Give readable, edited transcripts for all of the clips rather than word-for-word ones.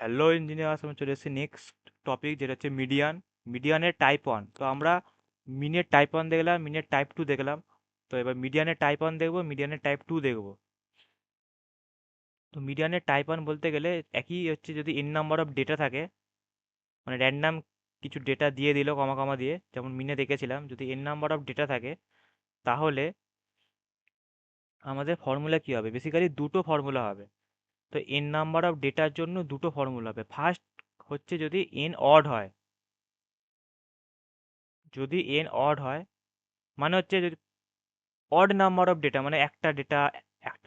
Hello engineer, আমি চলে এসেছি নেক্সট টপিক, যেটা হচ্ছে মিডিয়ান। মিডিয়ানের type one. তো আমরা মিনের টাইপ ওয়ান দেখলাম, মিনের টাইপ টু দেখলাম। তো এবার মিডিয়ানের টাইপ ওয়ান দেখবো, মিডিয়ানের টাইপ টু দেখবো। তো মিডিয়ানের টাইপ ওয়ান বলতে গেলে একই হচ্ছে, যদি এন নাম্বার অফ ডেটা থাকে, মানে র্যান্ডাম কিছু ডেটা দিয়ে দিল কমা কমা দিয়ে, যেমন মিনে দেখেছিলাম, যদি এন নাম্বার অফ ডেটা থাকে তাহলে আমাদের ফর্মুলা কি হবে? বেসিক্যালি দুটো ফর্মুলা হবে। তো এন নাম্বার অফ ডেটার জন্য দুটো ফর্মুলা হবে। ফার্স্ট হচ্ছে যদি এন অড হয়, যদি এন অড হয় মানে হচ্ছে যদি অড নাম্বার অফ ডেটা, মানে একটা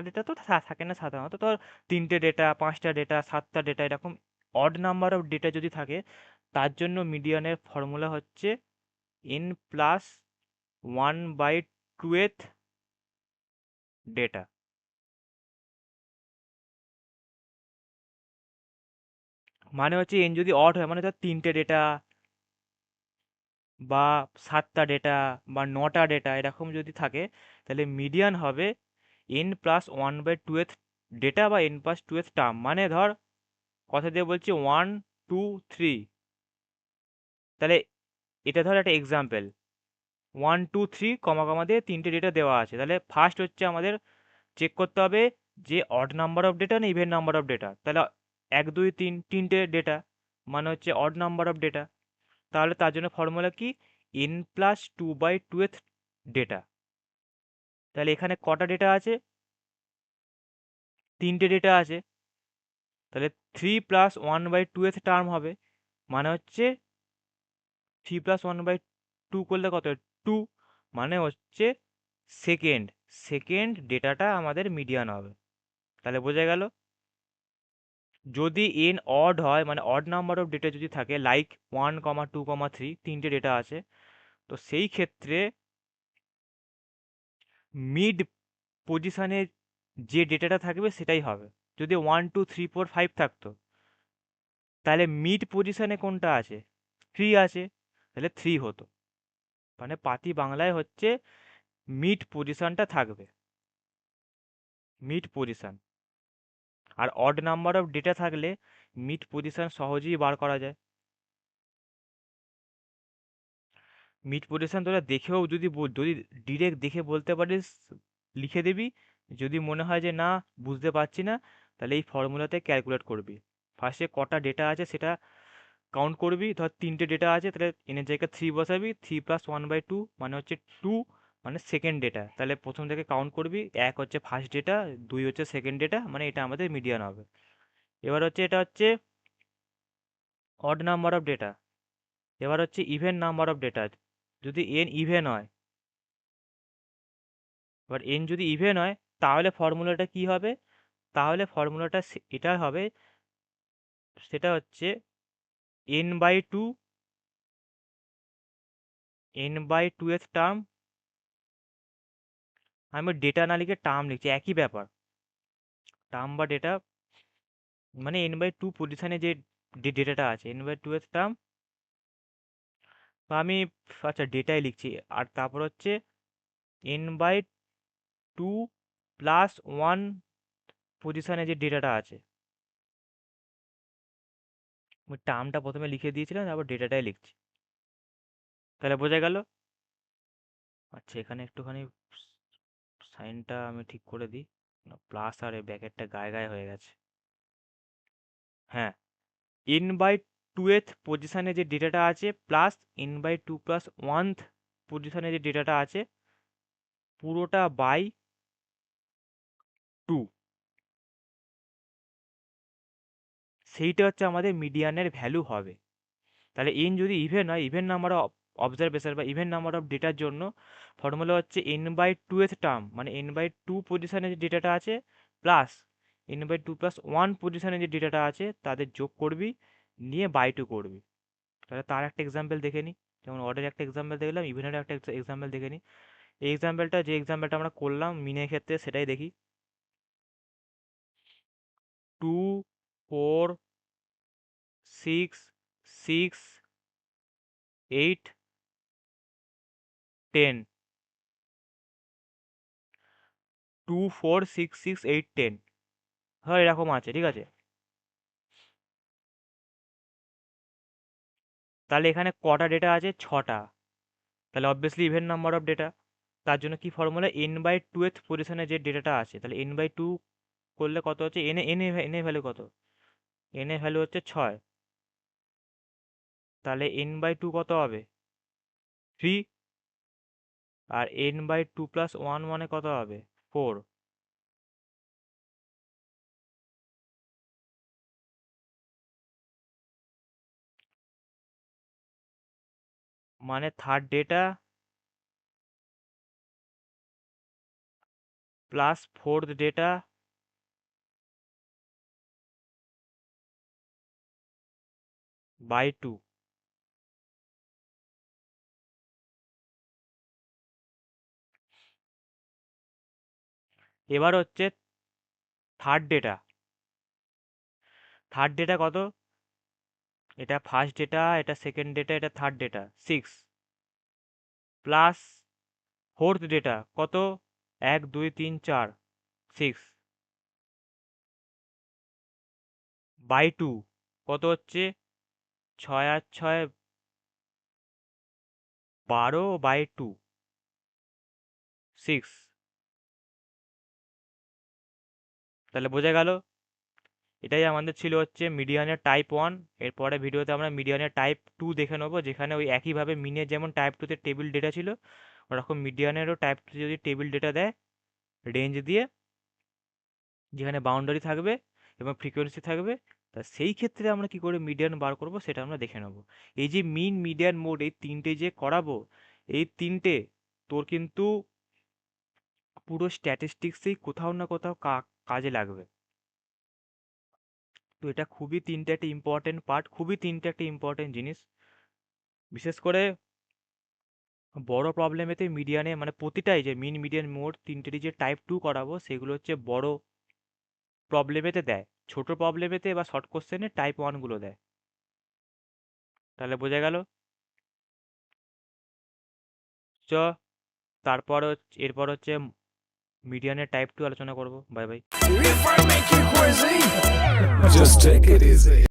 ডেটা তো থাকে না সাধারণত, তো তিনটে ডেটা, পাঁচটা ডেটা, সাতটা ডেটা, এরকম অড নাম্বার অফ ডেটা যদি থাকে, তার জন্য মিডিয়ানের ফর্মুলা হচ্ছে n plus one by twoth data. মানে হচ্ছে এন যদি অড হয়, মানে ধর তিনটে ডেটা বা সাতটা ডেটা বা নটা ডেটা এরকম যদি থাকে, তাহলে মিডিয়ান হবে n plus one by twoth data বা এন প্লাস টুয়েথ টার্ম। মানে ধর, কথা দিয়ে বলছি ওয়ান, টু, থ্রি। তাহলে এটা ধর একটা example, one two three comma comma দিয়ে তিনটে ডেটা দেওয়া আছে। তাহলে ফার্স্ট হচ্ছে আমাদের চেক করতে হবে যে অড নাম্বার অফ ডেটা না ইভেন নাম্বার অফ ডেটা। তাহলে এক দুই তিন, তিনটে ডেটা, মানে হচ্ছে অড নাম্বার অফ ডেটা। তাহলে তার জন্য ফর্মুলা কি? N plus two by twoth data. তাহলে এখানে কটা ডেটা আছে? তিনটে ডেটা আছে। তাহলে three plus one by twoth term হবে, মানে হচ্ছে three plus one by two করলে কত? টু। মানে হচ্ছে সেকেন্ড সেকেন্ড ডেটাটা আমাদের মিডিয়ান হবে। তাহলে বোঝা গেল, যদি এন অড হয়, মানে অড নাম্বার অফ ডেটা যদি থাকে, like one comma two comma three, তিনটে ডেটা আছে, তো সেই ক্ষেত্রে মিড পজিশনে যে ডেটাটা থাকবে সেটাই হবে। যদি one two three four five থাকতো, তাহলে মিড পজিশনে কোনটা আছে? থ্রি আছে, তাহলে থ্রি হতো। মানে পাতি বাংলায় হচ্ছে মিড পজিশনটা থাকবে, মিড পজিশন। আর অড নাম্বার অফ ডেটা থাকলে মিড পজিশন সহজেই বার করা যায়। মিড পজিশন তোরা দেখেও যদি ডিরেক্ট দেখে বলতে পারিস, লিখে দিবি। যদি মনে হয় যে না, বুঝতে পারছি না, তাহলে এই ফর্মুলাতে ক্যালকুলেট করবি। ফার্স্টে কটা ডেটা আছে সেটা কাউন্ট করবি। ধর তিনটে ডেটা আছে, তাহলে এনের জায়গায় থ্রি বসাবি, three plus one by two মানে হচ্ছে টু, মানে সেকেন্ড ডেটা। তাহলে প্রথম থেকে কাউন্ট করবি, এক হচ্ছে ফার্স্ট ডেটা, দুই হচ্ছে সেকেন্ড ডেটা, মানে এটা আমাদের মিডিয়ান হবে। এবার হচ্ছে এটা হচ্ছে অড নাম্বার অফ ডেটা। এবার হচ্ছে ইভেন নাম্বার অফ ডেটা। যদি এন ইভেন হয়, এবার এন যদি ইভেন হয়, তাহলে ফর্মুলাটা কি হবে? তাহলে ফর্মুলাটা এটা হবে, সেটা হচ্ছে N by two, N by two এর টার্ম। আমি ডেটা না লিখে টার্ম লিখছি, একই ব্যাপার। টার্ম বা ডেটা, মানে এন বাই টু পজিশনে যে ডেটাটা আছে, এন বাই টু এর টার্ম। বা আমি, আচ্ছা, ডেটাই লিখছি। আর তারপর হচ্ছে N by two plus one পজিশনে যে ডেটাটা আছে। আমি টার্মটা প্রথমে লিখে দিয়েছিলাম, তারপর ডেটাটাই লিখছি। তাহলে বোঝা গেল। আচ্ছা, এখানে একটুখানি সাইনটা আমি ঠিক করে দিই। প্লাস আর এই ব্র্যাকেটটা গায়ে গায়ে হয়ে গেছে। হ্যাঁ, এন বাই টুয়েথ পজিশনে যে ডেটাটা আছে plus N by two plus oneth পজিশনে যে ডেটাটা আছে, পুরোটা বাই টু, সেইটা হচ্ছে আমাদের মিডিয়ানের ভ্যালু হবে। তাহলে এন যদি ইভেন হয়, ইভেন নাম্বার অফ অবজারভেশন বা ইভেন নাম্বার অফ ডেটার জন্য ফর্মুলা হচ্ছে এন বাই টু এর টার্ম, মানে এন বাই টু পজিশনে যে ডেটাটা আছে plus N by two plus one পজিশনে যে ডেটাটা আছে, তাদের যোগ করবি, নিয়ে বাই টু করবি। তাহলে তার একটা এক্সাম্পল দেখে নিই। যেমন অর্ডার একটা এক্সাম্পল দেখলাম, ইভেনের একটা এক্সাম্পল দেখে নিই। এই এক্সাম্পলটা, যে এক্সাম্পলটা আমরা করলাম মিনের ক্ষেত্রে, সেটাই দেখি। Two, four, six, six, eight, ten. Two, four, six, six, eight, ten, হয় এরকম আছে, ঠিক আছে। তাহলে এখানে কটা ডেটা আছে? 6টা। তাহলে obviously even number of data. তার জন্য কি ফর্মুলা? n/2th পজিশনে যে ডেটাটা আছে, তাহলে n/2 করলে কত হচ্ছে? এন এ ভ্যালু কত? এন এ ভ্যালু হচ্ছে 6। তাহলে n/2 কত হবে? 3। আর n/2 প্লাস 1 মানে কত হবে? 4। মানে third data plus fourth data by 2। এবার হচ্ছে থার্ড ডেটা। থার্ড ডেটা কত? এটা ফার্স্ট ডেটা, এটা সেকেন্ড ডেটা, এটা third data, 6। Plus fourth data কত? 1 2 3 4, 6 বাই 2 কত হচ্ছে? 6 আর 6 12 বাই 2, 6। তাহলে বোঝা গেল, এটাই আমাদের ছিল হচ্ছে মিডিয়ানের টাইপ 1। এরপরে ভিডিওতে আমরা মিডিয়ানের টাইপ 2 দেখে নেবো, যেখানে ওই একইভাবে মিনের যেমন টাইপ 2তে টেবিল ডেটা ছিল, ওরকম মিডিয়ানেরও টাইপ 2 যদি টেবিল ডেটা দেয় রেঞ্জ দিয়ে, যেখানে বাউন্ডারি থাকবে এবং ফ্রিকোয়েন্সি থাকবে, তা সেই ক্ষেত্রে আমরা কি করে মিডিয়ান বার করব সেটা আমরা দেখে নেব। এই যে মিন, মিডিয়ান, মোড, এই তিনটে যে করাবো, এই তিনটে তোর কিন্তু পুরো স্ট্যাটিস্টিক্সেই কোথাও না কোথাও কাজে লাগবে। তো এটা খুবই তিনটে একটা ইম্পর্টেন্ট পার্ট, খুবই তিনটে একটা ইম্পর্টেন্ট জিনিস। বিশেষ করে বড় প্রবলেমেতে মিডিয়ানে, মানে প্রতিটাই যে মিন, মিডিয়ান, মোড তিনটেরই যে টাইপ 2 করাবো, সেগুলো হচ্ছে বড় প্রবলেমেতে দেয়। ছোট প্রবলেমেতে বা শর্ট কোশ্চেনে টাইপ 1 গুলো দেয়। তাহলে বোঝা গেল। চ তারপর এরপর হচ্ছে মিডিয়ানের টাইপ 2 আলোচনা করব। Bye bye. If I make you crazy, just take it easy.